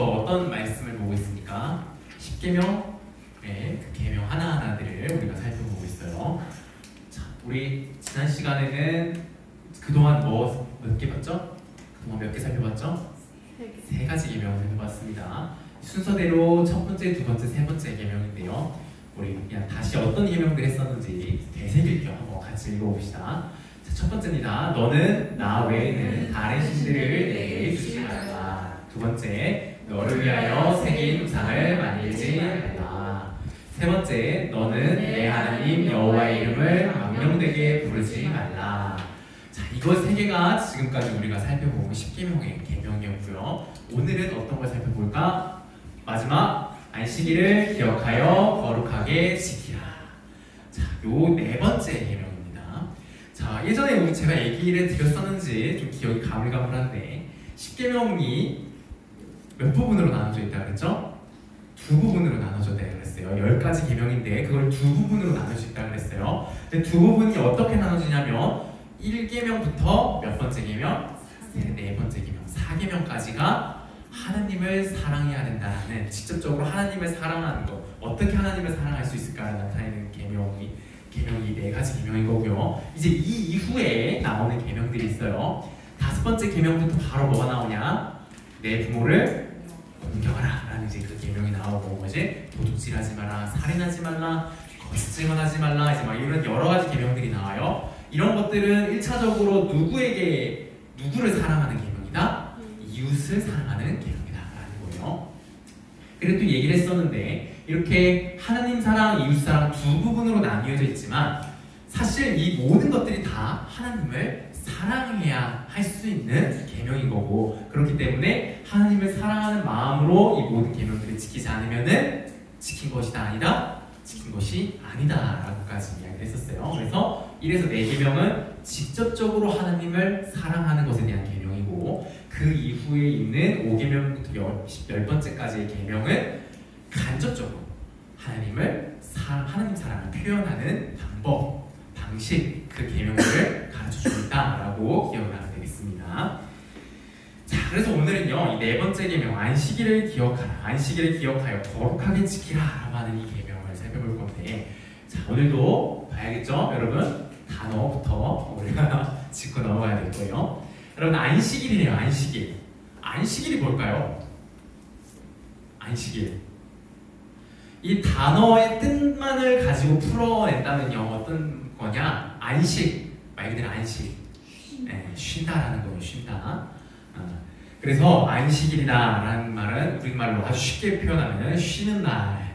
어떤 말씀을 보고 있습니까? 10계명, 네, 그 계명 하나하나들을 우리가 살펴보고 있어요. 자, 우리 지난 시간에는 그동안 몇 개 봤죠? 그동안 몇 개 살펴봤죠? 세 가지 계명을 살펴봤습니다. 순서대로 첫 번째, 두 번째, 세 번째 계명인데요. 우리 그냥 다시 어떤 계명들 했었는지 되새길 겸 한번 같이 읽어봅시다. 자, 첫 번째입니다. 너는 나 외에는 다른 신들을 내게 두지 말라. 두 번째, 너를 위하여 새긴 우상을 만들지 말라. 세 번째, 너는 내 하나님 여호와의 이름을 망령되게 부르지 말라. 자, 이것 세 개가 지금까지 우리가 살펴본 10계명의 계명이었고요. 오늘은 어떤 걸 살펴볼까? 마지막, 안식일을 기억하여 거룩하게 지키라. 자, 요 네 번째 계명입니다. 자, 예전에 제가 얘기를 드렸었는지 좀 기억이 가물가물한데 10계명이 몇 부분으로 나눠져 있다 그랬죠? 두 부분으로 나눠져 있다 그랬어요. 10가지 계명인데 그걸 두 부분으로 나눠져 있다 그랬어요. 근데 두 부분이 어떻게 나눠지냐면 1계명부터 몇 번째 계명? 네 번째 계명, 4계명까지가 하나님을 사랑해야 된다는, 직접적으로 하나님을 사랑하는 것, 어떻게 하나님을 사랑할 수 있을까를 나타내는 계명이 네 가지 계명인 거고요. 이제 이 이후에 나오는 계명들이 있어요. 5번째 계명부터 바로 뭐가 나오냐? 내 부모를 공경하라 라는 이제 그 계명이 나오고, 뭐지? 도둑질하지 마라, 살인하지 말라, 거짓 증언하지 말라, 이제 막 이런 여러 가지 계명들이 나와요. 이런 것들은 1차적으로 누구를 사랑하는 계명이다? 이웃을 사랑하는 계명이다 라는 거예요. 그리고 또 얘기를 했었는데, 이렇게 하나님 사랑, 이웃 사랑 두 부분으로 나뉘어져 있지만 사실 이 모든 것들이 다 하나님을 사랑해야 할 수 있는 계명인 거고, 그렇기 때문에 하나님을 사랑하는 마음으로 이 모든 계명들을 지키지 않으면은 지킨 것이다 아니다? 지킨 것이 아니다 라고까지 이야기를 했었어요. 그래서 이래서 네 계명은 직접적으로 하나님을 사랑하는 것에 대한 계명이고, 그 이후에 있는 5계명부터 10번째까지의 계명은 간접적으로 하나님 사랑을 표현하는 방법, 방식, 그 계명들을 가르쳐주고 있다라고 기억을 하면 되겠습니다. 자, 그래서 오늘은요, 이 네 번째 계명, 안식일을 기억하라, 안식일을 기억하여 거룩하게 지키라 라고 하는 이 계명을 살펴볼 건데, 자, 오늘도 봐야겠죠? 여러분, 단어부터 우리가 짚고 넘어가야 될 거예요. 여러분, 안식일이래요. 안식일. 안식일이 뭘까요? 안식일. 이 단어의 뜻만을 가지고 풀어낸다면요, 어떤 거냐? 안식, 말 그대로 안식. 네, 쉰다라는 거예요. 쉰다. 그래서 안식일이라는 말은 우리말로 아주 쉽게 표현하면 쉬는 날.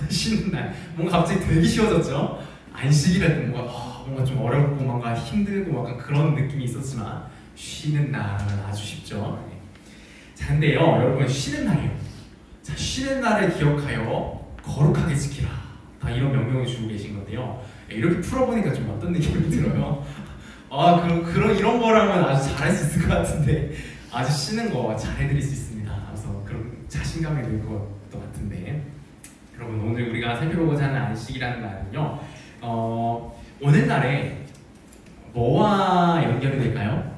쉬는 날. 뭔가 갑자기 되게 쉬워졌죠? 안식일할 때 뭔가 좀 어렵고 뭔가 힘들고 약간 그런 느낌이 있었지만 쉬는 날은 아주 쉽죠. 자, 근데요, 여러분, 쉬는 날이요. 자, 쉬는 날을 기억하여 거룩하게 지키라. 다 이런 명령을 주고 계신 건데요. 이렇게 풀어보니까 좀 어떤 느낌이 들어요? 이런 거라면 아주 잘할 수 있을 것 같은데, 아주 쉬는 거 잘해드릴 수 있습니다. 그래서 그런 자신감이 들 것도 같은데, 여러분, 오늘 우리가 살펴보고자 하는 안식이라는 말은요, 오늘날에 뭐와 연결이 될까요?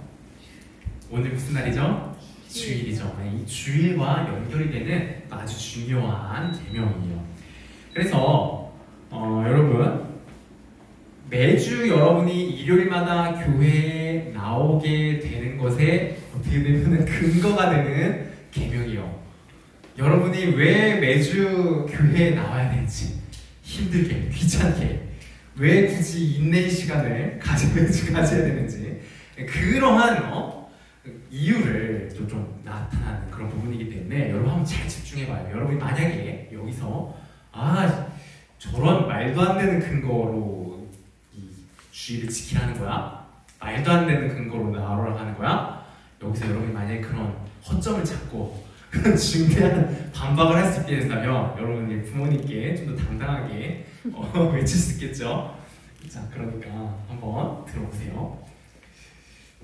오늘 무슨 날이죠? 주일이죠. 이 주일과 연결이 되는 아주 중요한 계명이에요. 그래서 여러분, 매주 여러분이 일요일마다 교회에 나오게 되는 것에 어떻게 되면 근거가 되는 계명이에요. 여러분이 왜 매주 교회에 나와야 되는지, 힘들게, 귀찮게, 왜 굳이 인내의 시간을 매주 가져야 되는지, 그러한 이유를 좀 나타나는 그런 부분이기 때문에 여러분 한번 잘 집중해봐요. 여러분이 만약에 여기서 저런 말도 안 되는 근거로 이 주의를 지키라는 거야? 말도 안 되는 근거로 나오라고 하는 거야? 여기서 여러분이 만약에 그런 허점을 찾고 그런 중대한 반박을 할 수 있게 된다면 여러분이 부모님께 좀 더 당당하게 외칠 수 있겠죠? 자, 그러니까 한번 들어보세요.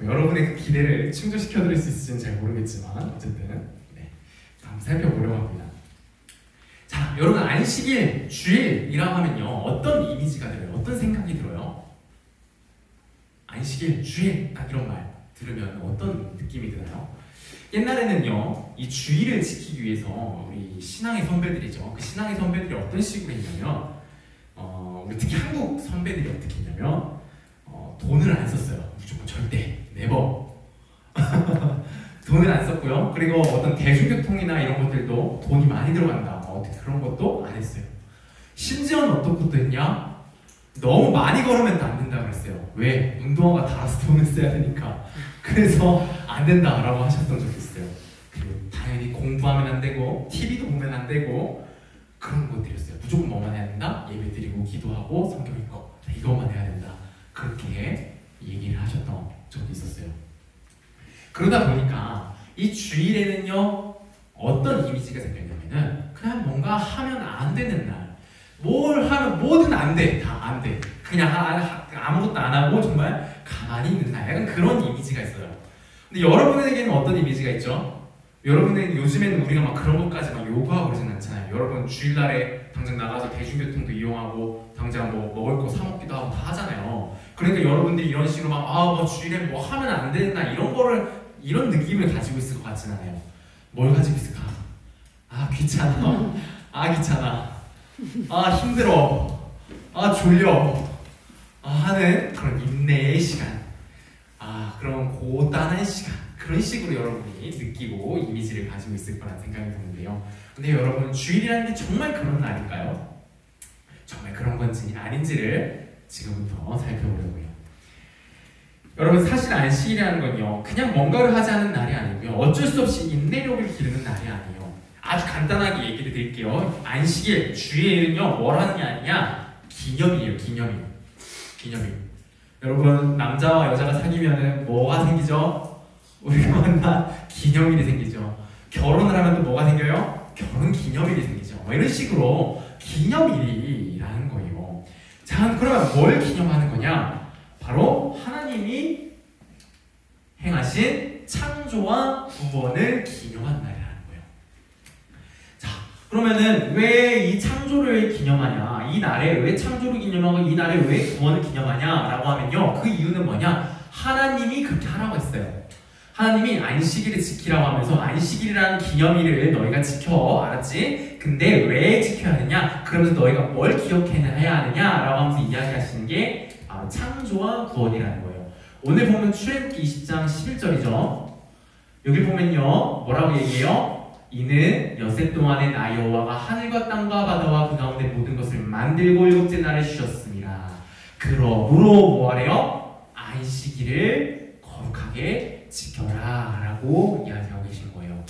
여러분의 그 기대를 충족시켜드릴 수 있을지는 잘 모르겠지만 어쨌든 한번 살펴보려고 합니다. 자, 여러분, 안식일, 주일이라고 하면요, 어떤 이미지가 들어요? 어떤 생각이 들어요? 안식일, 주일, 딱 이런 말 들으면 어떤 느낌이 드나요? 옛날에는요, 이 주의를 지키기 위해서 우리 신앙의 선배들이죠. 그 신앙의 선배들이 어떤 식으로 했냐면, 우리 특히 한국 선배들이 어떻게 했냐면, 돈을 안 썼어요. 무조건 절대, 네버. 돈을 안 썼고요. 그리고 어떤 대중교통이나 이런 것들도 돈이 많이 들어간다. 어떻게 그런 것도 안 했어요. 심지어는 어떤 것도 했냐? 너무 많이 걸으면 안 된다고 그랬어요. 왜? 운동화가 닳아서 돈을 써야 되니까. 그래서 안 된다라고 하셨던 적이 있어요. 그리고 당연히 공부하면 안 되고 TV도 보면 안 되고 그런 것들이었어요. 무조건 뭐만 해야 된다? 예배 드리고 기도하고 성경 읽고 이것만 해야 된다. 그렇게 얘기를 하셨던 적이 있었어요. 그러다 보니까 이 주일에는요, 어떤 이미지가 생겼냐면은 그냥 뭔가 하면 안 되는 날, 뭘 하면 뭐든 안 돼, 다 안 돼. 그냥 아무것도 안 하고 정말 가만히 있는 날, 약간 그런 이미지가 있어요. 근데 여러분에게는 어떤 이미지가 있죠? 여러분은 요즘에는 우리가 막 그런 것까지 막 요구하고 그러진 않잖아요. 여러분 주일날에 당장 나가서 대중교통도 이용하고 당장 뭐 먹을 거 사 먹기도 하고 다 하잖아요. 그러니까 여러분들이 이런 식으로 막 뭐 주일에 뭐 하면 안 되나 이런 느낌을 가지고 있을 것 같진 않아요. 뭘 가지고 있을까? 아 귀찮아. 아 귀찮아. 아 힘들어. 아 졸려. 하는 그런 인내의 시간. 그런 고단한 시간. 그런 식으로 여러분이 느끼고 이미지를 가지고 있을 거란 생각이 드는데요. 근데 여러분 주일이라는 게 정말 그런 날일까요? 정말 그런 건지 아닌지를 지금부터 살펴보려고요. 여러분 사실 안식이라는 건요, 그냥 뭔가를 하지 않은 날이 아니고요, 어쩔 수 없이 인내력을 기르는 날이 아니에요. 아주 간단하게 얘기를 드릴게요. 안식일, 주일은요 뭘 하는 게 아니냐? 기념일이에요. 기념일. 여러분 남자와 여자가 사귀면은 뭐가 생기죠? 우리가 만난 기념일이 생기죠. 결혼을 하면 또 뭐가 생겨요? 결혼 기념일이 생기죠. 이런 식으로 기념일이라는 거예요. 자, 그러면 뭘 기념하는 거냐? 바로 하나님이 행하신 창조와 구원을 기념한 날이라는 거예요. 자, 그러면은 왜 이 창조를 기념하냐? 이 날에 왜 창조를 기념하고 이 날에 왜 구원을 기념하냐라고 하면요, 그 이유는 뭐냐? 하나님이 그렇게 하라고 했어요. 하나님이 안식일을 지키라고 하면서 안식일이라는 기념일을 너희가 지켜, 알았지? 근데 왜 지켜야 하느냐? 그러면서 너희가 뭘 기억해야 하느냐라고 하면서 이야기하시는 게 바로 창조와 구원이라는 거예요. 오늘 보면 출애굽기 20장 11절이죠. 여기 보면요, 뭐라고 얘기해요? 이는 엿새 동안에 나 여호와가 하늘과 땅과 바다와 그 가운데 모든 것을 만들고 일곱째 날에 쉬었습니다. 그러므로 뭐하래요? 안식일을 거룩하게 지켜라 라고 이야기하고 계신 거예요.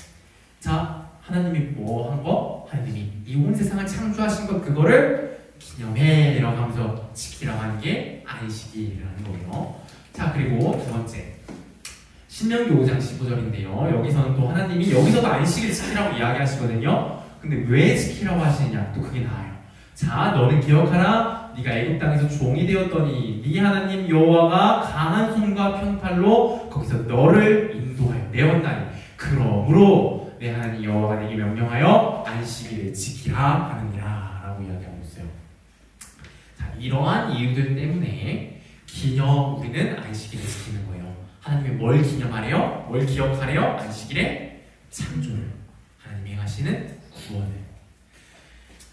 자, 하나님이 뭐 한 거? 하나님이 이 온 세상을 창조하신 것, 그거를 기념해 라고 하면서 지키라고 하는 게 안식일이라는 거예요. 자, 그리고 두 번째, 신명기 5장 15절인데요. 여기서는 또 하나님이 여기서도 안식일 지키라고 이야기하시거든요. 근데 왜 지키라고 하시느냐? 또 그게 나아요. 자, 너는 기억하라. 네가 애굽 땅에서 종이 되었더니 네 하나님 여호와가 강한 손과 편팔로 거기서 너를 인도하여 내었나니 그러므로 내 하나님 여호와가 내게 명령하여 안식일을 지키라 하느니라 라고 이야기하고 있어요. 자, 이러한 이유들 때문에 우리는 안식일을 지키는 거예요. 하나님이 뭘 기념하래요? 뭘 기억하래요? 안식일의 창조를, 하나님이 행하시는 구원을.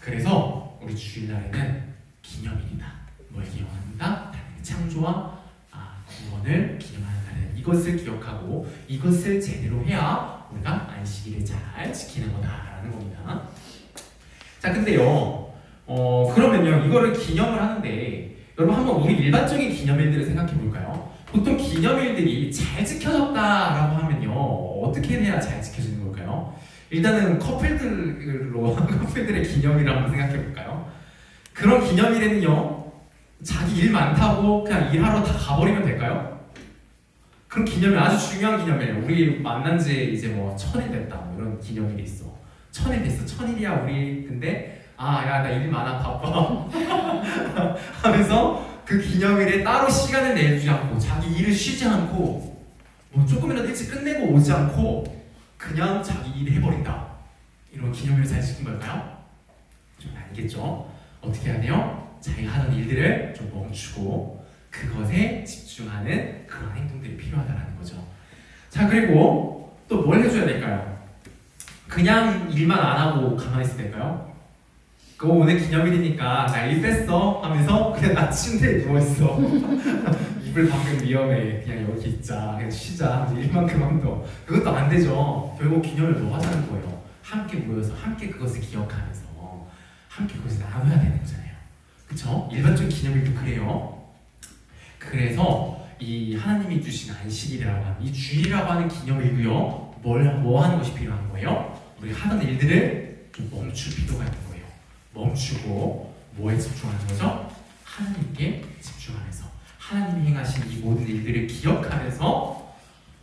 그래서 우리 주일날에는 기념일이다. 뭘 기념한다? 하나님의 창조와 구원을 기념하는 날은 이것을 기억하고 이것을 제대로 해야 우리가 안식일을 잘 지키는 거다라는 겁니다. 자, 근데요, 그러면요, 이거를 기념을 하는데 여러분 한번 우리 일반적인 기념일들을 생각해 볼까요? 보통 기념일들이 잘 지켜졌다라고 하면요, 어떻게 해야 잘 지켜지는 걸까요? 일단은 커플들의 기념일을 한번 생각해 볼까요? 그런 기념일에는요, 자기 일 많다고 그냥 일하러 다 가버리면 될까요? 그런 기념일, 아주 중요한 기념일, 우리 만난 지 이제 뭐 1000일 됐다, 뭐 이런 기념일이 있어. 1000일 됐어, 1000일이야 우리. 근데 야, 나 일 많아, 바빠 하면서 그 기념일에 따로 시간을 내주지 않고 자기 일을 쉬지 않고 뭐 조금이라도 일찍 끝내고 오지 않고 그냥 자기 일을 해버린다. 이런 기념일을 잘 지킨 걸까요? 좀 아니겠죠. 어떻게 해야 돼요? 자기가 하던 일들을 좀 멈추고 그것에 집중하는 그런 행동들이 필요하다는 거죠. 자, 그리고 또 뭘 해줘야 될까요? 그냥 일만 안 하고 가만히 있어야 될까요? 그거 오늘 기념일이니까 나 일 뺐어 하면서 그냥 나 침대에 누워있어. 이불 방금 위험해. 그냥 여기 있자. 그냥 쉬자. 일만 그만둬. 그것도 안 되죠. 결국 기념일 뭐 하자는 거예요? 함께 모여서 함께 그것을 기억하면서 함께 그것을 나눠야 되는 거잖아요. 그쵸? 일반적인 기념일도 그래요. 그래서 이 하나님이 주신 안식일이라고 하는 이 주일이라고 하는 기념일도요, 뭐 하는 것이 필요한 거예요? 우리 하던 일들을 좀 멈출 필요가 있는 거예요. 멈추고 뭐에 집중하는 거죠? 하나님께 집중하면서 하나님이 행하신 이 모든 일들을 기억하면서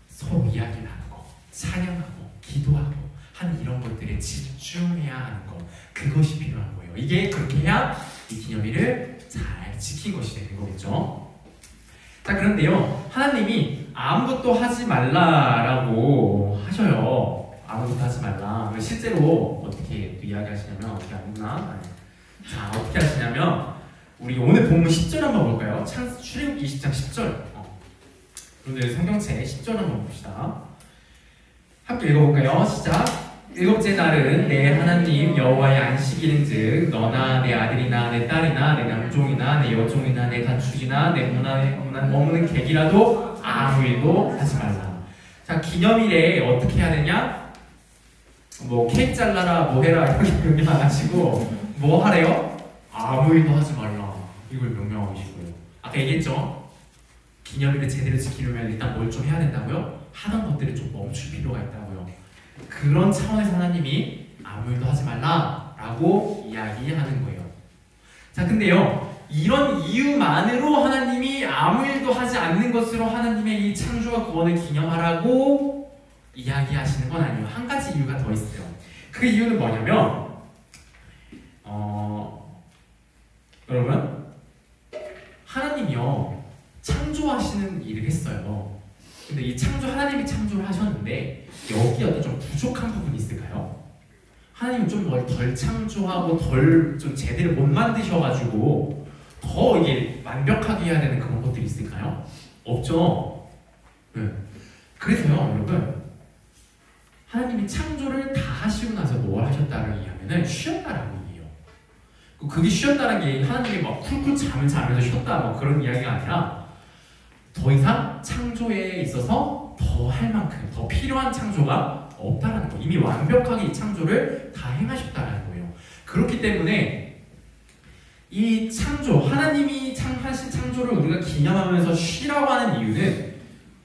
서로 이야기 나누고 찬양하고 기도하고 하는 이런 것들에 집중해야 하는 것, 그것이 필요한 거예요. 이게 그렇게 해야 이 기념일을 잘 지킨 것이 되는 거겠죠. 자, 그런데요, 하나님이 아무것도 하지 말라라고 하셔요. 아무것도 하지 말라. 실제로 어떻게 이야기하시냐면, 어떻게 아무나? 자, 어떻게 하시냐면, 우리 오늘 본문 10절 한번 볼까요? 출애굽기 20장 10절. 오늘 성경책 10절 한번 봅시다. 함께 읽어볼까요? 시작. 일곱째 날은 내 하나님 여호와의 안식일인즉 너나 내 아들이나 내 딸이나 내 남종이나 내 여종이나 내 가축이나 내 머무는 객이라도 아무 일도 하지 말라. 자, 기념일에 어떻게 해야 되냐? 뭐 케이크 잘라라 뭐 해라 이렇게 명령 안 하시고 뭐 하래요? 아무 일도 하지 말라. 이걸 명령하고 계시고요. 아까 얘기했죠? 기념일을 제대로 지키려면 일단 뭘 좀 해야 된다고요? 하던 것들을 좀 멈출 필요가 있다고요. 그런 차원에서 하나님이 아무 일도 하지 말라라고 이야기하는 거예요. 자, 근데요, 이런 이유만으로 하나님이 아무 일도 하지 않는 것으로 하나님의 이 창조와 구원을 기념하라고 이야기하시는 건 아니에요. 한 가지 이유가 더 있어요. 그 이유는 뭐냐면 여러분, 하나님이요 창조하시는 일을 했어요. 근데 이 하나님이 창조를 하셨는데 여기 어떤 좀 부족한 부분이 있을까요? 하나님은 좀 뭘 덜 창조하고 덜 좀 제대로 못 만드셔가지고 더 이게 완벽하게 해야 되는 그런 것들이 있을까요? 없죠. 네. 그래서요, 여러분, 하나님이 창조를 다 하시고 나서 뭘 하셨다는 이야기는 쉬었다라는 얘기예요. 그게 쉬었다는 게 하나님이 막 쿨쿨 잠을 자면서 쉬었다 뭐 그런 이야기가 아니라 더 이상 창조에 있어서 더 할 만큼 더 필요한 창조가 없다라는 거예요. 이미 완벽하게 이 창조를 다 행하셨다라는 거예요. 그렇기 때문에 이 창조, 하나님이 하신 창조를 우리가 기념하면서 쉬라고 하는 이유는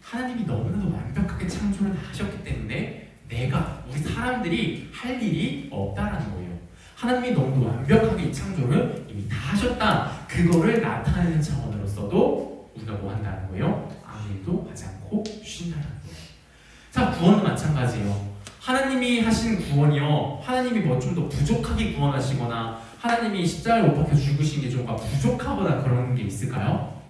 하나님이 너무나도 완벽하게 창조를 다 하셨기 때문에 우리 사람들이 할 일이 없다라는 거예요. 하나님이 너무 완벽하게 이 창조를 이미 다 하셨다. 그거를 나타내는 차원으로서도 우리가 뭐 한다는 거예요? 아무 일도 하지 않고 쉰다는 거예요. 자, 구원도 마찬가지예요. 하나님이 하신 구원이요, 하나님이 뭐 좀 더 부족하게 구원하시거나 하나님이 십자가를 못 박혀 죽으신 게 좀 부족하거나 그런 게 있을까요?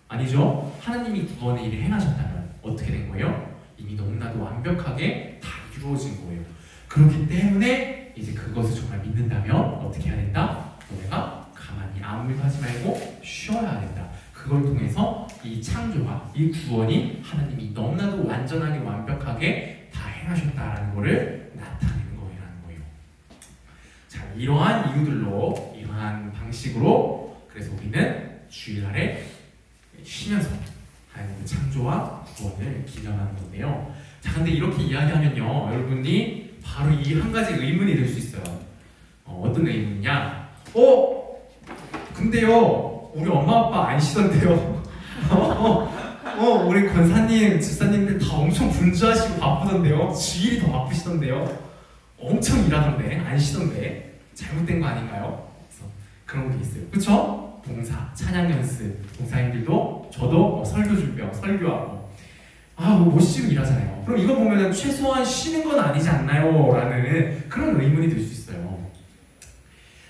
아니죠. 하나님이 구원의 일을 행하셨다면 어떻게 된 거예요? 이미 너무나도 완벽하게 다 이루어진 거예요. 그렇기 때문에 이제 그것을 정말 믿는다면 어떻게 해야 된다? 너네가 가만히 아무 일도 하지 말고 쉬어야 된다. 그걸 통해서 이 창조와 이 구원이 하나님이 너무나도 완전하게 완벽하게 다 행하셨다라는 것을 나타내는 거라는 거예요. 자, 이러한 이유들로, 이러한 방식으로 그래서 우리는 주일날에 쉬면서 하나님의 창조와 구원을 기념하는 건데요. 자, 근데 이렇게 이야기하면요, 여러분이 바로 이 한 가지 의문이 들 수 있어요. 어떤 의문이냐? 근데요, 우리 엄마 아빠 안 쉬던데요. 우리 권사님, 집사님들 다 엄청 분주하시고 바쁘던데요. 주일이 더 바쁘시던데요. 엄청 일하던데, 안 쉬던데 잘못된 거 아닌가요? 그래서 그런 게 있어요. 그쵸? 봉사, 찬양 연습, 봉사님들도 저도 설교 준비하고 설교하고 못 쉬고 일하잖아요. 그럼 이거 보면은 최소한 쉬는 건 아니지 않나요? 라는 그런 의문이 들 수 있어요.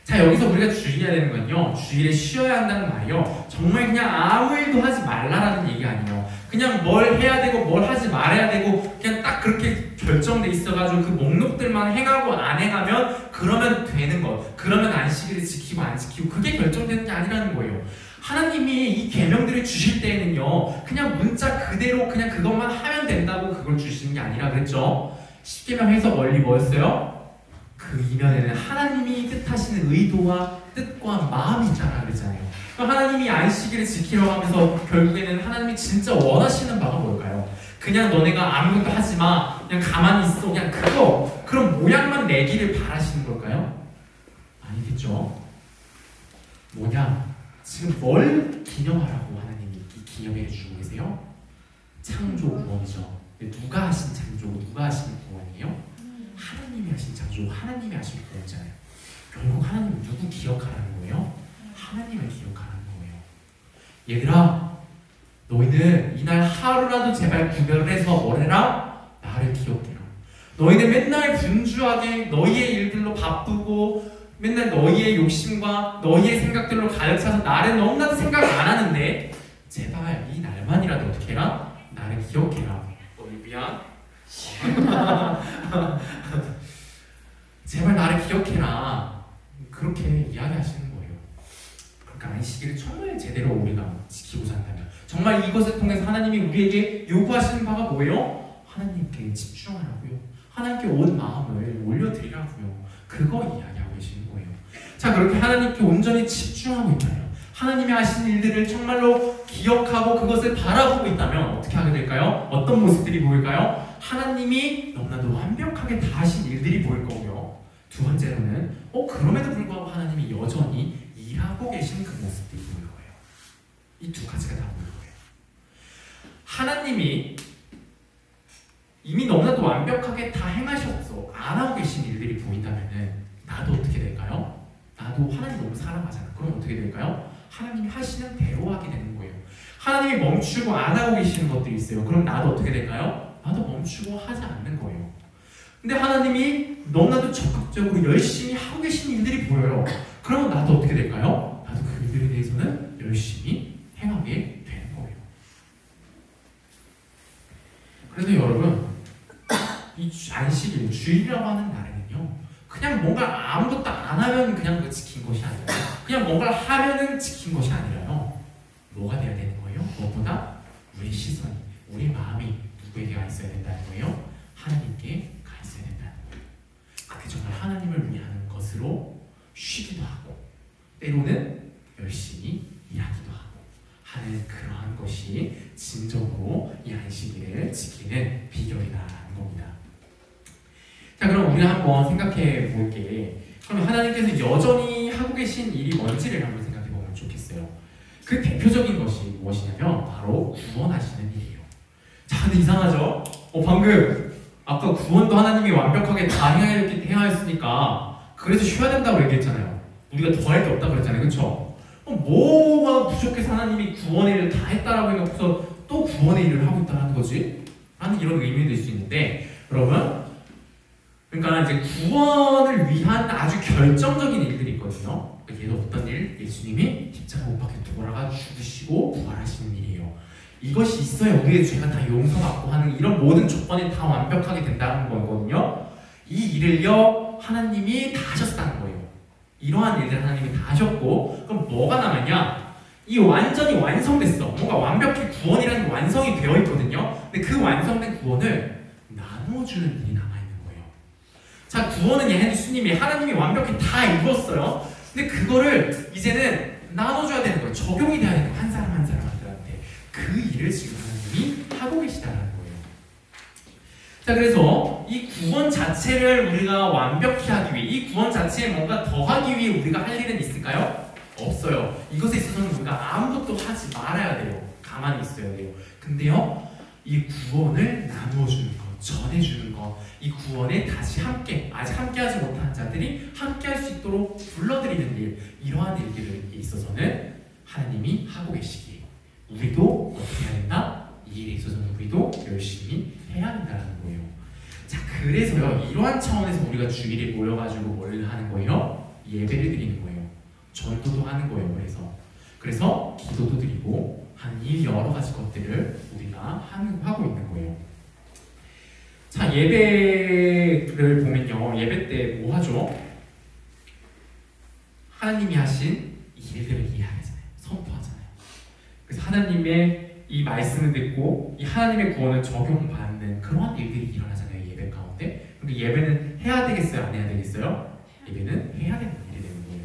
자, 여기서 우리가 주의해야 되는 건요, 주일에 쉬어야 한다는 말이요, 정말 그냥 아무 일도 하지 말라라는 얘기 아니에요. 그냥 뭘 해야 되고 뭘 하지 말아야 되고 그냥 딱 그렇게 결정돼 있어가지고 그 목록들만 행하고 안 행하면 그러면 되는 것, 그러면 안식일을 지키고 안 지키고 그게 결정되는 게 아니라는 거예요. 하나님이 이 계명들을 주실 때에는요, 그냥 문자 그대로 그냥 그것만 하면 된다고 그걸 주시는 게 아니라 그랬죠. 10계명에서 멀리 뭐였어요? 그 이면에는 하나님이 뜻하시는 의도와 뜻과 마음이 있다라 그랬잖아요. 하나님이 안식일을 지키려고 하면서 결국에는 하나님이 진짜 원하시는 바가 뭘까요? 그냥 너네가 아무것도 하지 마, 그냥 가만히 있어, 그냥 그런 모양만 내기를 바라시는 걸까요? 아니겠죠. 뭐냐? 지금 뭘 기념하라고 하나님이 이 기념일을 주고 계세요? 창조 구원이죠. 누가 하신 창조고 누가 하신 구원이에요? 하나님이 하신 창조, 하나님이 하신 구원이잖아요. 결국 하나님 누구 기억하라는 거예요? 하나님을 기억하라는 거예요. 얘들아, 너희는 이날 하루라도 제발 구별을 해서 뭘 해라? 나를 기억해라. 너희는 맨날 분주하게 너희의 일들로 바쁘고 맨날 너희의 욕심과 너희의 생각들로 가득 차서 나를 너무나도 생각 안 하는데 제발 이 날만이라도 어떻게 해라? 나를 기억해라. 너희 미안? 제발 나를 기억해라. 그렇게 이야기하시는 거예요. 그러니까 안식일을 정말 제대로 우리가 지키고 산다면, 정말 이것을 통해서 하나님이 우리에게 요구하시는 바가 뭐예요? 하나님께 집중하라고요. 하나님께 온 마음을 올려드리라고요. 그거 이야기하고 계시는 거예요. 자, 그렇게 하나님께 온전히 집중하고 있다면, 하나님이 하신 일들을 정말로 기억하고 그것을 바라보고 있다면 어떻게 하게 될까요? 어떤 모습들이 보일까요? 하나님이 너무나도 완벽하게 다 하신 일들이 보일 거고요. 두 번째로는 그럼에도 불구하고 하나님이 여전히 일하고 계신 그 모습들이 보일 거예요. 이 두 가지가 다 보일 거예요. 하나님이 이미 너무나도 완벽하게 다 행하셔서 안 하고 계신 일들이 보인다면은 나도 어떻게 될까요? 나도 하나님 너무 사랑하잖아. 그럼 어떻게 될까요? 하나님이 하시는 대로 하게 되는 거예요. 하나님이 멈추고 안 하고 계시는 것들이 있어요. 그럼 나도 어떻게 될까요? 나도 멈추고 하지 않는 거예요. 근데 하나님이 너무나도 적극적으로 열심히 하고 계신 일들이 보여요. 그러면 나도 어떻게 될까요? 나도 그 일들에 대해서는 열심히 행하게 되는 거예요. 그래서 여러분, 이 안식일, 주일이라고 하는 날에는요, 그냥 뭔가 아무것도 안 하면 그냥 지킨 것이 아니라, 그냥 뭔가를 하면은 지킨 것이 아니라요, 뭐가 돼야 되는 거예요? 무엇보다 우리 시선이, 우리 마음이 누구에게 가 있어야 된다는 거예요? 하나님께 가 있어야 된다는 거예요. 그게 정말 하나님을 위한 것으로 쉬기도 하고, 때로는 열심히 일하기도 하고 하는 그러한 것이 진정으로 이 안식일을 지키는 비결이다라는 겁니다. 자, 그럼 우리가 한번 생각해 볼게. 그럼 하나님께서 여전히 하고 계신 일이 뭔지를 한번 생각해 보면 좋겠어요. 그 대표적인 것이 무엇이냐면 바로 구원하시는 일이에요. 자, 근데 이상하죠? 방금 아까 구원도 하나님이 완벽하게 다 행하였으니까 그래서 쉬어야 된다고 얘기했잖아요. 우리가 더 할 게 없다고 그랬잖아요. 그렇죠? 뭐가 부족해서 하나님이 구원의 일을 다 했다라고 해놓고서 또 구원의 일을 하고 있다는 거지? 라는 이런 의미도 될 수 있는데, 여러분, 그러니까 이제 구원을 위한 아주 결정적인 일들이 있거든요. 예를 어떤 일? 예수님이 십자가 못 박혀 돌아가 죽으시고 부활하시는 일이에요. 이것이 있어야 우리의 죄가 다 용서받고 하는 이런 모든 조건이 다 완벽하게 된다는 거거든요. 이 일을요, 하나님이 다 하셨다는 거예요. 이러한 일들 하나님이 다 하셨고, 그럼 뭐가 남았냐? 이 완전히 완성됐어. 뭔가 완벽히 구원이라는 게 완성이 되어 있거든요. 근데 그 완성된 구원을 나눠주는 일이 남아있는 거예요. 자, 구원은 예수님이, 하나님이 완벽히 다 이루었어요. 근데 그거를 이제는 나눠줘야 되는 거예요. 적용이 돼야 되는 거예요. 한 사람 한 사람한테. 그 일을 지금 하나님이 하고 계시다는 거예요. 자, 그래서 이 구원 자체를 우리가 완벽히 하기 위해, 이 구원 자체에 뭔가 더하기 위해 우리가 할 일은 있을까요? 없어요. 이것에 있어서는 우리가 아무것도 하지 말아야 돼요. 가만히 있어야 돼요. 근데요, 이 구원을 나누어주는 것, 전해주는 것, 이 구원에 다시 함께, 아직 함께하지 못한 자들이 함께할 수 있도록 불러들이는 일, 이러한 일들에 있어서는 하나님이 하고 계시기에 우리도 어떻게 해야 된다? 이 일에 있어서는 우리도 열심히 해야 된다는 거예요. 자, 그래서요, 이러한 차원에서 우리가 주일에 모여가지고 뭘 하는 거예요? 예배를 드리는 거예요. 전도도 하는 거예요. 그래서 기도도 드리고 하는 이 여러 가지 것들을 우리가 하고 있는 거예요. 자, 예배를 보면요, 예배 때 뭐 하죠? 하나님이 하신 일들을 이해하잖아요. 선포하잖아요. 그래서 하나님의 이 말씀을 듣고 이 하나님의 구원을 적용받는 그러한 일들이 일어나잖아요. 예배 가운데. 근데 예배는 해야 되겠어요? 안 해야 되겠어요? 예배는 해야 되는 일이 되는 거예요.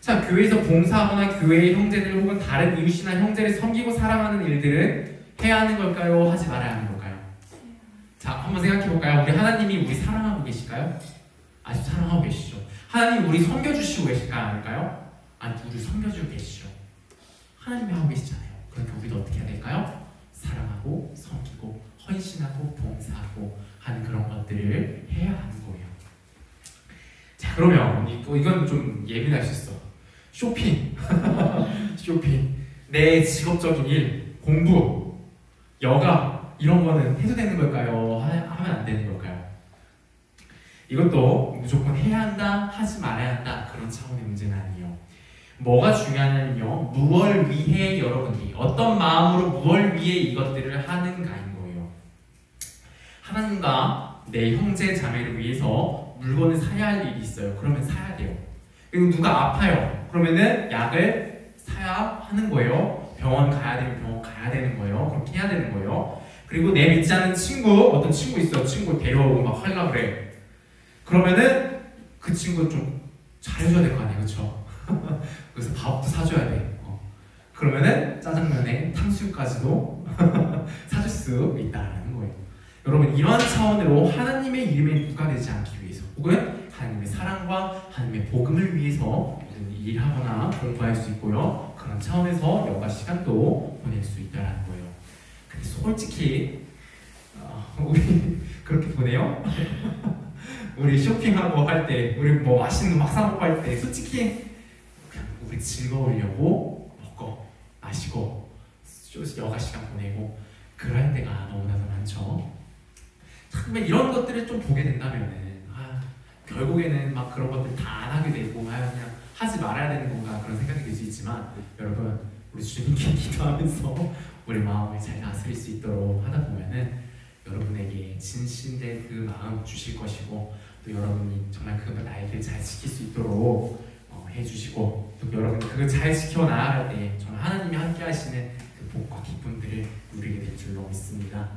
자, 교회에서 봉사하거나 교회의 형제들 혹은 다른 이웃이나 형제를 섬기고 사랑하는 일들은 해야 하는 걸까요? 하지 말아야 하는 걸까요? 자, 한번 생각해 볼까요? 우리 하나님이 우리 사랑하고 계실까요? 아직 사랑하고 계시죠? 하나님 우리 섬겨주시고 계실까요? 아닐까요? 아니, 우리 섬겨주고 계시죠. 하나님이 하고 계시잖아요. 그러니까 우리도 어떻게 해야 될까요? 사랑하고 섬기고 헌신하고 봉사하고 하는 그런 것들을 해야 하는 거예요. 자, 그러면 이건 좀 예민할 수 있어. 쇼핑 쇼핑, 내 직업적인 일, 공부, 여가 이런 거는 해도 되는 걸까요? 하면 안 되는 걸까요? 이것도 무조건 해야 한다, 하지 말아야 한다 그런 차원의 문제는 아니에요. 뭐가 중요하냐면요, 무엇을 위해 여러분이 어떤 마음으로 무엇을 위해 이것들을 하는가인 거예요. 하나님과 내 형제 자매를 위해서 물건을 사야 할 일이 있어요. 그러면 사야 돼요. 그리고 누가 아파요. 그러면은 약을 사야 하는 거예요. 병원 가야 되면 병원 가야 되는 거예요. 그렇게 해야 되는 거예요. 그리고 내 믿지 않는 친구, 어떤 친구 있어요. 친구 데려오고 막 하려고 그래. 그러면은 그 친구 좀 잘해줘야 될 거 아니에요, 그렇죠? 그래서 밥도 사줘야 돼. 그러면은 짜장면에 탕수육까지도 사줄 수 있다는 거예요. 여러분, 이런 차원으로 하나님의 이름에 누가 되지 않기 위해서, 혹은 하나님의 사랑과 하나님의 복음을 위해서 일하거나 공부할 수 있고요. 그런 차원에서 여가 시간도 보낼 수 있다는 거예요. 근데 솔직히 우리 그렇게 보내요? 우리 쇼핑하고 할 때, 우리 뭐 맛있는 거 막 사 먹고 할 때, 솔직히 그냥 우리 즐거우려고 먹고 마시고 여가 시간 보내고 그럴 때가 너무나도 많죠. 정말 이런 것들을 좀 보게 된다면은 결국에는 막 그런 것들 다 안 하게 되고 그냥 하지 말아야 되는 건가 그런 생각이 들 수 있지만, 여러분 우리 주님께 기도하면서 우리 마음을 잘 다스릴 수 있도록 하다 보면은 여러분에게 진실된 그 마음 주실 것이고, 또 여러분이 정말 그 날들 잘 지킬 수 있도록 해주시고, 또 여러분이 그걸 잘 지켜나갈 때 정말 하나님이 함께 하시는 그 복과 기쁨들을 누리게 될 줄로 믿습니다.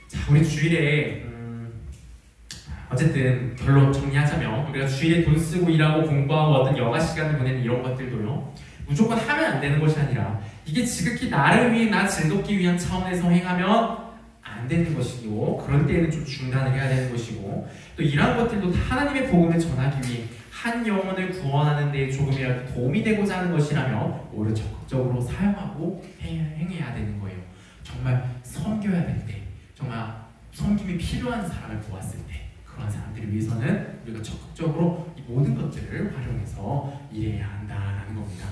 자, 우리 주일에 어쨌든 결론 정리하자면, 우리가 주일에 돈 쓰고 일하고 공부하고 어떤 여가 시간을 보내는 이런 것들도요, 무조건 하면 안 되는 것이 아니라 이게 지극히 나를 위해 나 즐겁기 위한 차원에서 행하면 안 되는 것이고, 그런 때에는 좀 중단을 해야 되는 것이고, 또 이러한 것들도 하나님의 복음을 전하기 위해 한 영혼을 구원하는 데 조금이라도 도움이 되고자 하는 것이라면 오히려 적극적으로 사용하고 행해야 되는 거예요. 정말 섬겨야 될 때, 정말 섬김이 필요한 사람을 보았을 때, 그런 사람들을 위해서는 우리가 적극적으로 이 모든 것들을 활용해서 일해야 한다라는 겁니다.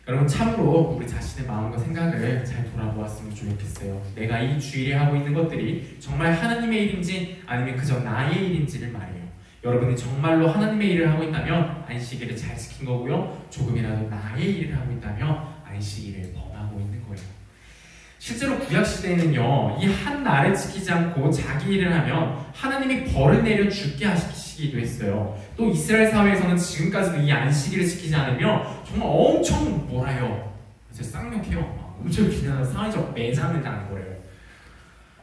여러분, 참으로 우리 자신의 마음과 생각을 잘 돌아보았으면 좋겠어요. 내가 이 주일에 하고 있는 것들이 정말 하나님의 일인지 아니면 그저 나의 일인지를 말해요. 여러분이 정말로 하나님의 일을 하고 있다면 안식일을 잘 지킨 거고요, 조금이라도 나의 일을 하고 있다면 안식일을 범하고 있는 거예요. 실제로 구약시대에는요, 이 한 날을 지키지 않고 자기 일을 하면 하나님이 벌을 내려 죽게 하시기도 했어요. 또 이스라엘 사회에서는 지금까지도 이 안식일을 지키지 않으면 정말 엄청 뭐라요? 쌍욕해요. 엄청 비난하는 사회적 매장을 당한 거예요.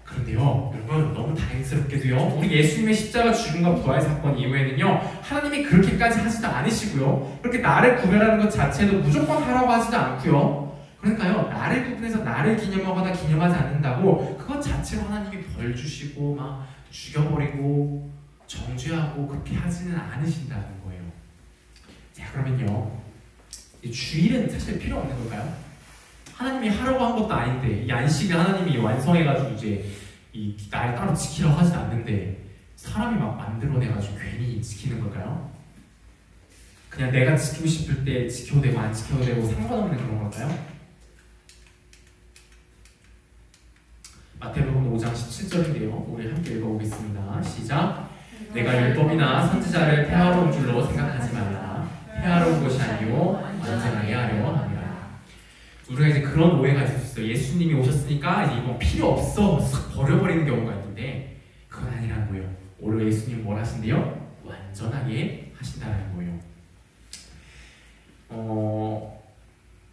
그런데요, 여러분, 너무 다행스럽게도요, 우리 예수님의 십자가 죽음과 부활 사건 이후에는요, 하나님이 그렇게까지 하지도 않으시고요, 그렇게 나를 구별하는 것 자체도 무조건 하라고 하지도 않고요, 그러니까요, 나를 구분해서 나를 기념하거나 기념하지 않는다고 그것 자체로 하나님이 벌 주시고 막 죽여버리고 정죄하고 그렇게 하지는 않으신다는 거예요. 자, 그러면요, 이 주일은 사실 필요 없는 걸까요? 하나님이 하라고 한 것도 아닌데, 이 안식일 하나님이 완성해가지고 이제 이 날 따로 지키라고 하진 않는데 사람이 막 만들어내가지고 괜히 지키는 걸까요? 그냥 내가 지키고 싶을 때 지켜도 되고 안 지켜도 되고 상관없는 그런 걸까요? 마태복음 5장 17절인데요. 우리 함께 읽어보겠습니다. 시작. 내가 율법이나 선지자를 폐하러 온 줄로 생각하지 말라. 폐하러 온 것이 아니요 완전하게 하려 함이라. 우리가 이제 그런 오해가 있을 수 있어요. 예수님이 오셨으니까 이제 이거 필요 없어 싹 버려버리는 경우가 있는데, 그건 아니라는 거예요. 오히려 예수님 뭘 하신대요? 완전하게 하신다는 거예요.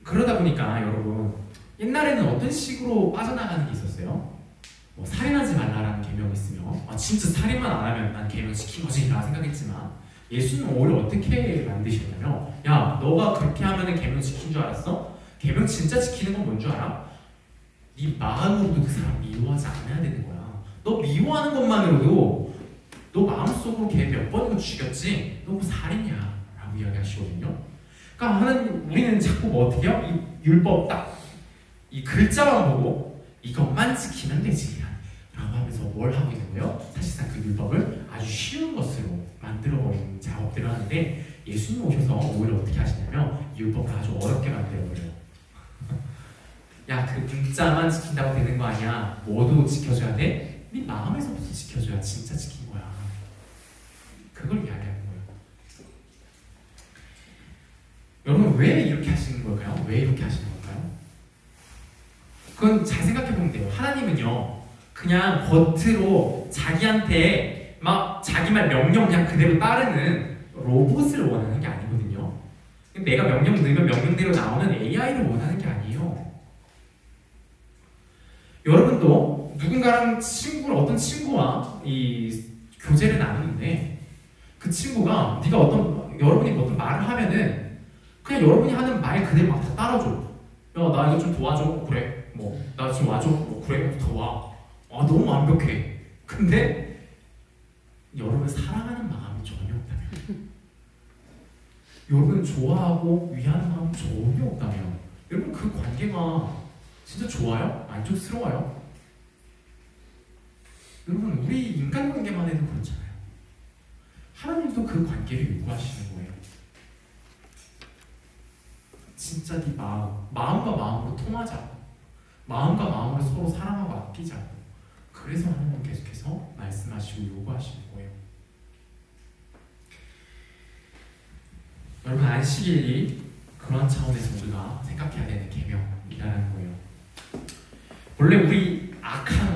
그러다 보니까 여러분 옛날에는 어떤 식으로 빠져나가는 게 있었어요? 뭐 살인하지 말라라는 계명이 있으면 진짜 살인만 안 하면 난 계명 지킨 거지 라고 생각했지만 예수님은 오히려 어떻게 만드시냐면 야 너가 그렇게 하면 계명 지킨 줄 알았어? 계명 진짜 지키는 건 뭔 줄 알아? 네 마음으로도 그 사람 미워하지 않아야 되는 거야. 너 미워하는 것만으로도 너 마음속으로 걔 몇 번이고 죽였지? 너 그 살인이야 라고 이야기하시거든요. 그러니까 하나님 우리는 자꾸 뭐 어떻게 해요? 이 율법 딱 이 글자만 보고 이것만 지키면 되지 라고 하면서 뭘 하고 있는 거예요? 사실상 그 율법을 아주 쉬운 것으로 만들어버리는 작업들을 하는데 예수님 오셔서 오히려 어떻게 하시냐면 율법을 아주 어렵게 만들어버려요. 야, 그 문자만 지킨다고 되는 거 아니야. 뭐도 지켜줘야 돼? 네 마음에서부터 지켜줘야 진짜 지킨 거야. 그걸 이야기하는 거예요. 여러분 왜 이렇게 하시는 걸까요? 왜 이렇게 하시는 걸까요? 그건 잘 생각해보면 돼요. 하나님은요 그냥 겉으로 자기한테 막 자기 말 명령 그냥 그대로 따르는 로봇을 원하는 게 아니거든요. 내가 명령 넣으면 명령대로 나오는 AI를 원하는 게 아니에요. 여러분도 누군가랑 어떤 친구와 이 교제를 나누는데 그 친구가 여러분이 어떤 말을 하면은 그냥 여러분이 하는 말 그대로 막 다 따라줘. 야, 나 이거 좀 도와줘. 그래. 나 지금 와줘. 그래. 더 와. 너무 완벽해. 근데 여러분 사랑하는 마음이 전혀 없다면 여러분 좋아하고 위하는 마음이 전혀 없다면 여러분 그 관계가 진짜 좋아요? 만족스러워요? 여러분 우리 인간관계만 해도 그렇잖아요. 하나님도 그 관계를 요구하시는 거예요. 진짜 네 마음과 마음으로 통하자고 마음과 마음으로 서로 사랑하고 아끼자고 그래서 하나님은 계속해서 말씀하시고 요구하시는 거예요. 여러분 안식일이 그런 차원에서 우리가 생각해야 되는 계명이라는 거예요. 원래 우리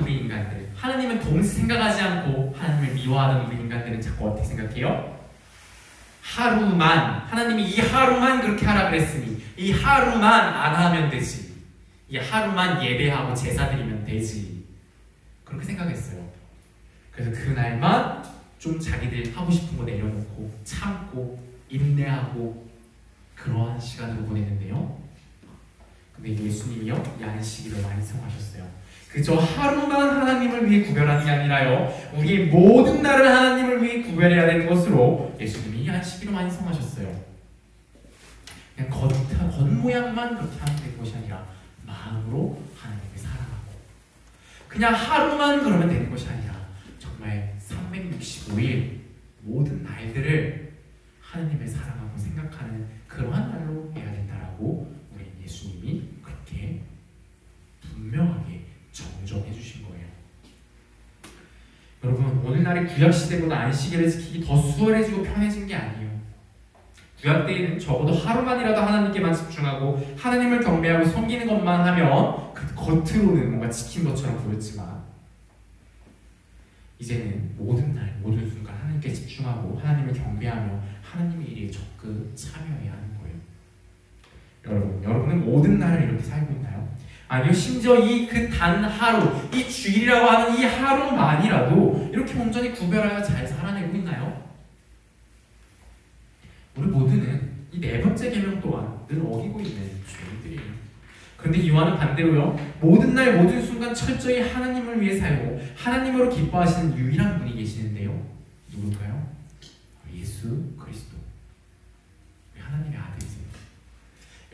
인간들 하나님은 동시 생각하지 않고 하나님을 미워하는 우리 인간들은 자꾸 어떻게 생각해요? 하나님이 이 하루만 그렇게 하라 그랬으니 이 하루만 안 하면 되지. 이 하루만 예배하고 제사 드리면 되지. 그렇게 생각했어요. 그래서 그날만 좀 자기들 하고 싶은 거 내려놓고 참고 인내하고 그러한 시간으로 보내는데요. 근데 예수님이요 이 안식일을 완성하셨어요. 그저 하루만 하나님을 위해 구별하는 게 아니라요 우리의 모든 날을 하나님을 위해 구별해야 되는 것으로 예수님이 이 안식일을 완성하셨어요. 그냥 겉모양만 그렇게 하면 되는 것이 아니라 마음으로 하나님을 사랑하고 그냥 하루만 그러면 되는 것이 아니라 정말 365일 모든 날들을 하나님을 사랑하고 생각하는 그러한 날로 해야 된다라고 우리 예수님이 그렇게 분명하게 정정해 주신 거예요. 여러분 오늘날의 구약시대보다 안식일을 지키기 더 수월해지고 편해진 게 아니에요. 구약 때에는 적어도 하루만이라도 하나님께만 집중하고 하나님을 경배하고 섬기는 것만 하면 그 겉으로는 뭔가 지킨 것처럼 보였지만 이제는 모든 날 모든 순간 하나님께 집중하고 하나님을 경배하며 하나님의 일에 적극 참여해야 하는 거예요. 여러분은 모든 날을 이렇게 살고 있나요? 아니요, 심지어 이 그 단 하루, 이 주일이라고 하는 이 하루만이라도 이렇게 온전히 구별하여 잘 살아내고 있나요? 우리 모두는 이 네 번째 계명 또한 늘 어기고 있는 죄인들이에요. 그런데 요한은 반대로요, 모든 날 모든 순간 철저히 하나님을 위해 살고 하나님으로 기뻐하시는 유일한 분이 계시는데요. 누굴까요? 예수 그리스도, 하나님의 아들이세요.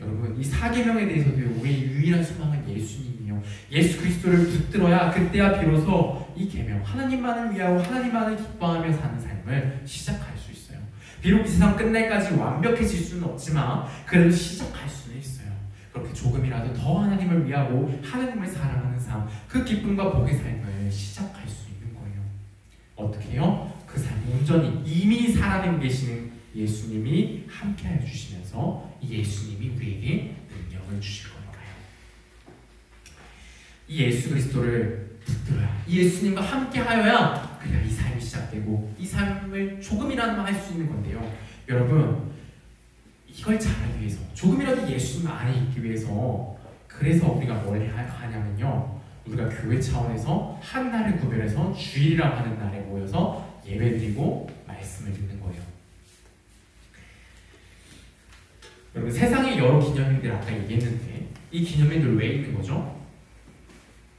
여러분 이 사계명에 대해서도 우리의 유일한 소망은 예수님이요, 예수 그리스도를 붙들어야 그때야 비로소 이 계명, 하나님만을 위하고 하나님만을 기뻐하며 사는 삶을 시작할 수 있어요. 비록 이 세상 끝날까지 완벽해질 수는 없지만 그래도 시작할 수는 있어요. 그렇게 조금이라도 더 하나님을 위하고 하나님을 사랑하는 삶, 그 기쁨과 복의 삶을 시작할 수 있는 거예요. 어떻게 해요? 그 삶을 온전히 이미 살아내고 계시는 예수님이 함께하여 주시면서 예수님이 우리에게 능력을 주실 거니까요. 이 예수 그리스도를 붙들어야, 이 예수님과 함께하여야 그래야 이 삶이 시작되고 이 삶을 조금이라도 할 수 있는 건데요. 여러분, 이 이걸 잘하기 위해서, 조금이라도 예수님 안에 있기 위해서, 그래서 우리가 뭘 하냐면요, 우리가 교회 차원에서 한 날을 구별해서 주일이라고 하는 날에 모여서 예배드리고 말씀을 듣는 거예요. 여러분, 세상에 여러 기념일들 아까 얘기했는데 이 기념일들 왜 있는 거죠?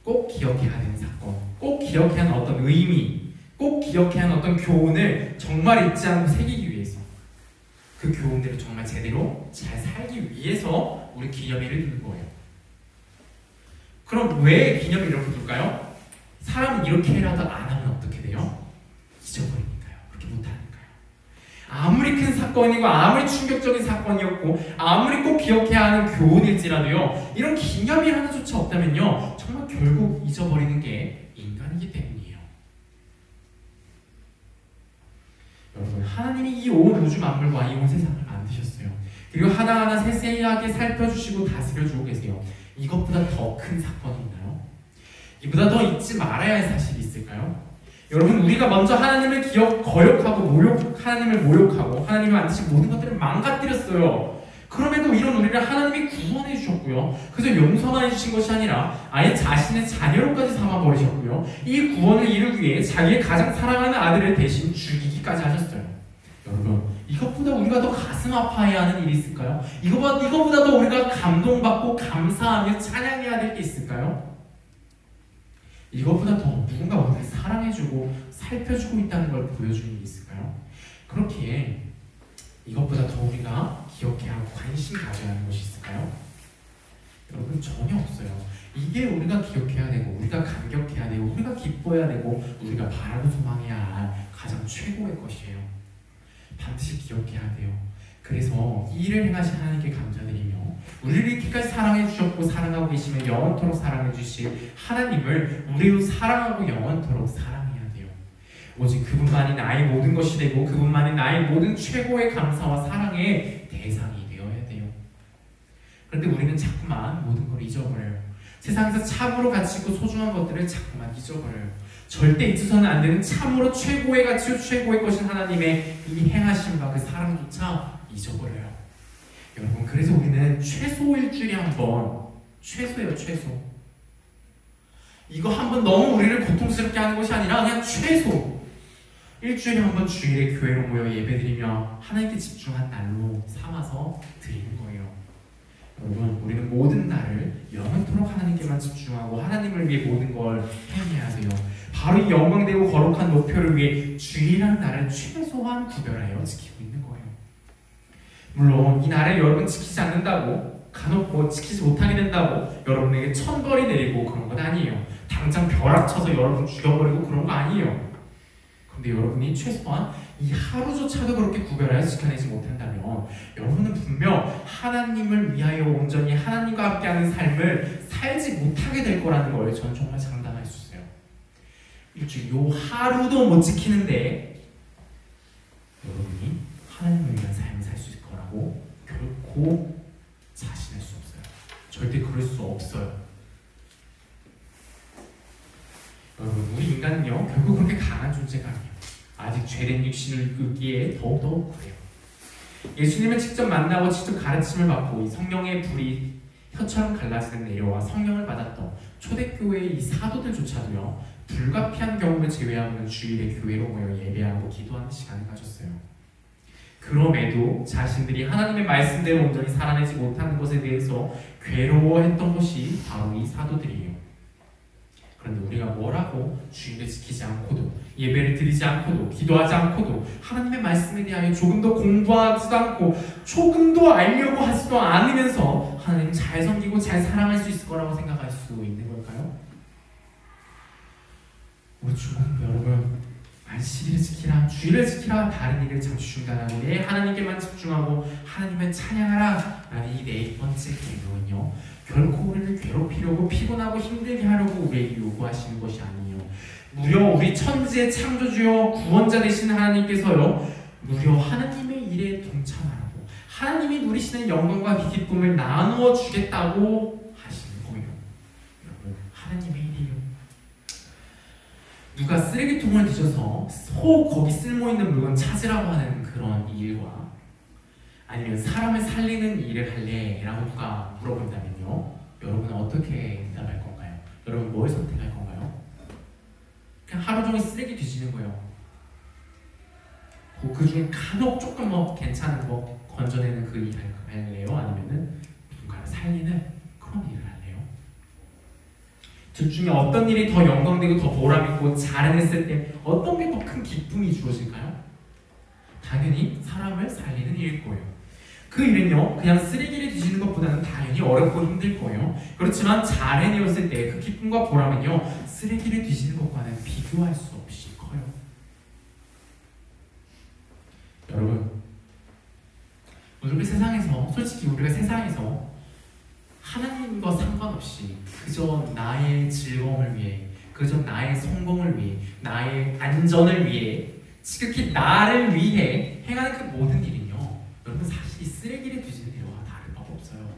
꼭 기억해야 되는 사건, 꼭 기억해야 하는 어떤 의미, 꼭 기억해야 하는 어떤 교훈을 정말 잊지 않고 새기기 위해서, 그 교훈들을 정말 제대로 잘 살기 위해서 우리 기념일을 두는 거예요. 그럼 왜 기념일 이렇게 둘까요? 사람은 이렇게 해라도 안 하면 어떻게 돼요? 잊어버리니까요. 그렇게 못하니까요. 아무리 큰 사건이고 아무리 충격적인 사건이었고 아무리 꼭 기억해야 하는 교훈일지라도요, 이런 기념일 하나조차 없다면요, 정말 결국 잊어버리는 게 인간이기 때문이에요. 여러분, 하나님이 이 온 우주 만물과 이 온 세상을 만드셨어요. 그리고 하나하나 세세하게 살펴주시고 다스려주고 계세요. 이것보다 더 큰 사건이 있나요? 이보다 더 잊지 말아야 할 사실이 있을까요? 여러분, 우리가 먼저 하나님을 거역하고 하나님을 모욕하고 하나님이 만드신 모든 것들을 망가뜨렸어요. 그럼에도 이런 우리를 하나님이 구원해 주셨고요, 그저 용서만 해주신 것이 아니라 아예 자신의 자녀로까지 삼아버리셨고요, 이 구원을 이루기 위해 자기의 가장 사랑하는 아들을 대신 죽이기까지 하셨어요. 여러분, 이것보다 우리가 더 가슴 아파해야 하는 일이 있을까요? 이거보다 더 우리가 감동받고 감사하며 찬양해야 될 게 있을까요? 이것보다 더 누군가 우리를 사랑해주고 살펴주고 있다는 걸 보여주는 게 있을까요? 그렇기에 이것보다 더 우리가 기억해야 하고 관심 가져야 하는 것이 있을까요? 여러분, 전혀 없어요. 이게 우리가 기억해야 되고 우리가 감격해야 되고 우리가 기뻐해야 되고 우리가 바라고 소망해야 할 가장 최고의 것이에요. 반드시 기억해야 돼요. 그래서 이 일을 행하신 하나님께 감사드리며 우리를 이렇게까지 사랑해 주셨고 사랑하고 계시며 영원토록 사랑해 주실 하나님을 우리로 사랑하고 영원토록 사랑해야 돼요. 오직 그분만이 나의 모든 것이 되고 그분만이 나의 모든 최고의 감사와 사랑의 대상이 되어야 돼요. 그런데 우리는 자꾸만 모든 걸 잊어버려요. 세상에서 참으로 가치 있고 소중한 것들을 자꾸만 잊어버려요. 절대 잊어서는 안 되는 참으로 최고의 가치요 최고의 것인 하나님의 이 행하심과 그 사랑조차 잊어버려요. 여러분, 그래서 우리는 최소 일주일에 한 번, 최소예요, 최소. 이거 한 번 너무 우리를 고통스럽게 하는 것이 아니라 그냥 최소 일주일에 한 번 주일에 교회로 모여 예배드리며 하나님께 집중한 날로 삼아서 드리는 거예요. 여러분, 우리는 모든 날을 영원토록 하나님께만 집중하고 하나님을 위해 모든 걸 행해야 돼요. 바로 이 영광되고 거룩한 목표를 위해 주일이라는 날을 최소한 구별하여 지키고 있는 거예요. 물론 이 날을 여러분 지키지 않는다고, 간혹 지키지 못하게 된다고 여러분에게 천벌이 내리고 그런 건 아니에요. 당장 벼락쳐서 여러분 죽여버리고 그런 거 아니에요. 근데 여러분이 최소한 이 하루조차도 그렇게 구별하여 지켜내지 못한다면 여러분은 분명 하나님을 위하여 온전히 하나님과 함께하는 삶을 살지 못하게 될 거라는 걸 저는 정말 장담할 수 있어요. 일주일 요 하루도 못 지키는데 여러분이 하나님을 위한 삶을 살 수 있을 거라고 결코 자신할 수 없어요. 절대 그럴 수 없어요. 여러분, 우리 인간은요 결국 그렇게 강한 존재가 아니에요. 아직 죄된 육신을 이끌기에 더욱더 그래요. 예수님을 직접 만나고 직접 가르침을 받고 이 성령의 불이 혀처럼 갈라지는 내려와 성령을 받았던 초대교회의 이 사도들조차도요 불가피한 경우를 제외하고는 주일에 교회로 모여 예배하고 기도하는 시간을 가졌어요. 그럼에도 자신들이 하나님의 말씀대로 온전히 살아내지 못하는 것에 대해서 괴로워했던 것이 바로 이 사도들이에요. 그런데 우리가 뭐라고 주일을 지키지 않고도 예배를 드리지 않고도 기도하지 않고도 하나님의 말씀에 대하여 조금도 공부하지도 않고 조금도 알려고 하지도 않으면서 하나님 잘 섬기고 잘 사랑할 수 있을 거라고 생각할 수 있는 걸까요? 우리 주님 여러분, 안식일을 지키라, 주일을 지키라, 다른 일을 잠시 중단하고 내 하나님께만 집중하고 하나님을 찬양하라 라는 이 네 번째 계명은요 결코 우리를 괴롭히려고 피곤하고 힘들게 하려고 우리에게 요구하시는 것이 아니에요. 무려 우리 천지의 창조주여 구원자 되신 하나님께서요 무려 하나님의 일에 동참하라고 하나님이 누리시는 영광과 기쁨을 나누어 주겠다고 하시는 거예요. 여러분, 하나님의 일이에요. 누가 쓰레기통을 뒤져서 거기 쓸모있는 물건 찾으라고 하는 그런 일과 아니면 사람을 살리는 일을 할래? 라고 누가 물어본다면요, 여러분은 어떻게 대답할 건가요? 여러분 뭘 선택할 건가요? 그냥 하루 종일 쓰레기 뒤지는 거예요. 그 중에 간혹 조금 괜찮은 거 건져내는 그 일을 할래요? 아니면은 누군가를 살리는 그런 일을 할래요? 둘 중에 어떤 일이 더 영광되고 더 보람있고 잘해냈을 때 어떤 게 더 큰 기쁨이 주어질까요? 당연히 사람을 살리는 일일 거예요. 그 일은요, 그냥 쓰레기를 뒤지는 것보다는 당연히 어렵고 힘들 거예요. 그렇지만 잘 해내었을 때 그 기쁨과 보람은요, 쓰레기를 뒤지는 것과는 비교할 수 없이 커요. 여러분, 우리가 세상에서, 솔직히 우리가 세상에서 하나님과 상관없이 그저 나의 즐거움을 위해, 그저 나의 성공을 위해, 나의 안전을 위해, 지극히 나를 위해 행하는 그 모든 일은요, 여러분 사실 이 쓰레기를 뒤지는 일과 다를 바가 없어요.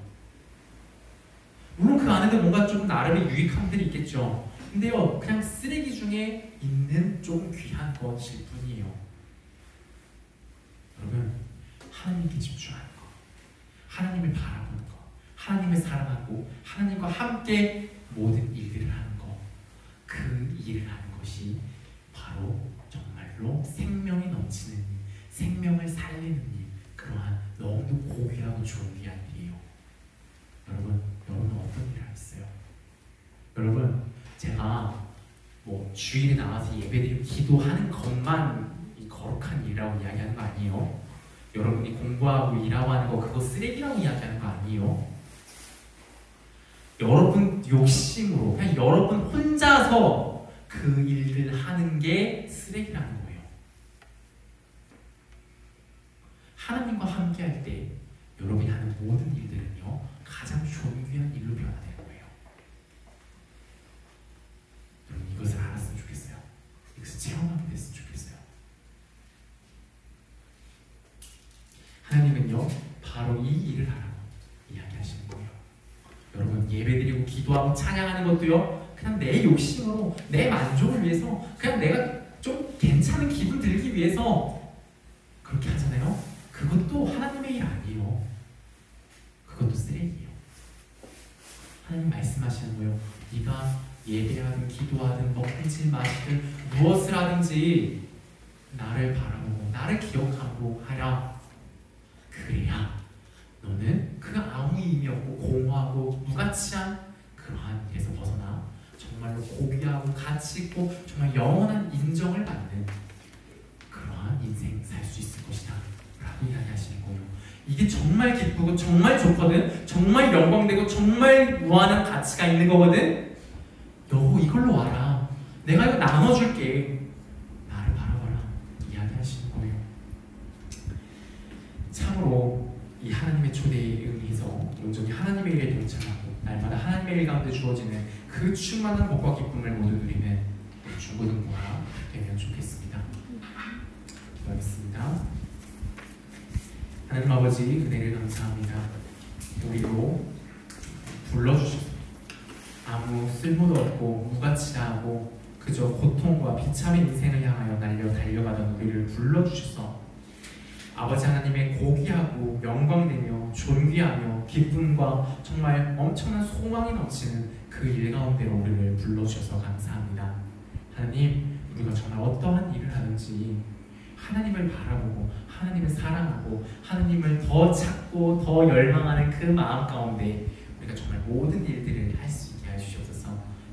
물론 그 안에도 뭔가 좀 나름의 유익함들이 있겠죠. 근데요, 그냥 쓰레기 중에 있는 좀 귀한 것일 뿐이에요. 여러분, 하나님께 집중하는 것, 하나님을 바라보는 것, 하나님을 사랑하고 하나님과 함께 모든 일들을 하는 것, 그 일을 하는 것이 바로 정말로 생명이 넘치는 일, 생명을 살리는 일, 그러한 너무도 고귀하고 존귀한 일이에요. 여러분은 어떤 일을 하겠어요? 여러분, 제가 주일에 나와서 예배드리고 기도하는 것만 이 거룩한 일이라고 이야기하는 거 아니에요. 여러분이 공부하고 일하고 하는 거, 그거 쓰레기라고 이야기하는 거 아니에요. 여러분 욕심으로 그냥 여러분 혼자서 그 일을 하는 게 쓰레기라는 거예요. 하나님과 함께 할 때 여러분이 하는 모든 일들은요, 가장 존귀한 일로 변화되는 거예요. 여러분, 이것을 알았으면 좋겠어요. 이것을 체험하게 됐으면 좋겠어요. 하나님은요, 바로 이 일을 하라고 이야기하시는 거예요. 여러분, 예배드리고 기도하고 찬양하는 것도요, 그냥 내 욕심으로, 내 만족을 위해서, 그냥 내가 좀 괜찮은 기분 들기 위해서 그렇게 하잖아요. 그것도 하나님의 일 아니에요. 그것도 쓰레기예요. 하나님 말씀하시는 거예요. 네가 예배하든 기도하든 먹든지 마시든 무엇을 하든지 나를 바라보고 나를 기억하고 하라. 그래야 너는 그 아무 의미 없고 공허하고 무가치한 그러한 일에서 벗어나 정말로 고귀하고 가치 있고 정말 영원한 인정을 받는 그러한 인생 살 수 있을 것이다 라고 이야기하시는 거예요. 이게 정말 기쁘고 정말 좋거든, 정말 영광되고 정말 무한한 가치가 있는 거거든. 여보, 이걸로 와라, 내가 이거 나눠줄게, 나를 바라봐라 이야기하시는 거예요. 참으로 이 하나님의 초대에 응해서 온전히 하나님의 일에 동참하고 날마다 하나님의 일 가운데 주어지는 그 충만한 복과 기쁨을 모두 누리는 중고등부가 되면 좋겠습니다. 기도하겠습니다. 하나님 아버지, 은혜를 감사합니다. 우리로 불러주셔서 아무 쓸모도 없고 무가치하고 그저 고통과 비참한 인생을 향하여 달려가던 우리를 불러주셔서 아버지 하나님의 고귀하고 영광되며 존귀하며 기쁨과 정말 엄청난 소망이 넘치는 그 일 가운데로 우리를 불러주셔서 감사합니다. 하나님, 우리가 정말 어떠한 일을 하든지 하나님을 바라보고 하나님을 사랑하고 하나님을 더 찾고 더 열망하는 그 마음 가운데 우리가 정말 모든 일들을 할 수 있게 해주시옵소서.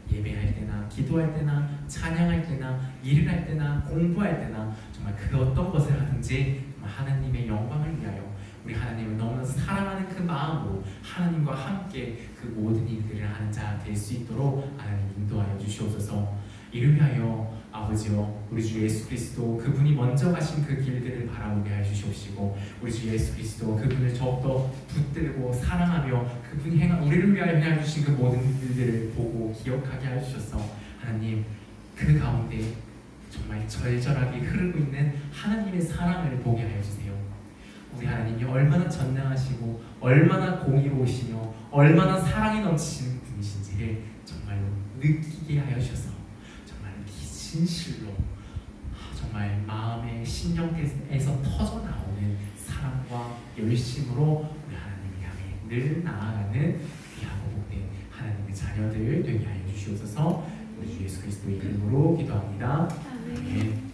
예배할 때나 기도할 때나 찬양할 때나 일을 할 때나 공부할 때나 정말 그 어떤 것을 하든지 하나님의 영광을 위하여 우리 하나님을 너무나 사랑하는 그 마음으로 하나님과 함께 그 모든 일들을 하는 자 될 수 있도록 하나님 인도하여 주시옵소서. 이를 위하여 아버지여, 우리 주 예수 그리스도 그분이 먼저 가신 그 길들을 바라보게 해 주시옵시고 우리 주 예수 그리스도 그분을 더욱더 붙들고 사랑하며 그분이 우리를 위하여 행해 주신 그 모든 일들을 보고 기억하게 해 주셔서 하나님, 그 가운데 정말 절절하게 흐르고 있는 하나님의 사랑을 보게 하여 주세요. 우리 하나님이 얼마나 전능하시고 얼마나 공의로우시며 얼마나 사랑이 넘치시는 분이신지를 정말로 느끼게 하여 주셔서 정말 진실로 정말 마음에 심령에서 터져 나오는 사랑과 열심으로 우리 하나님을 향해 늘 나아가는 귀하고 복된 하나님의 자녀들 되게 하여 주시옵소서. 우리 주 예수 그리스도의 이름으로 기도합니다. 아멘.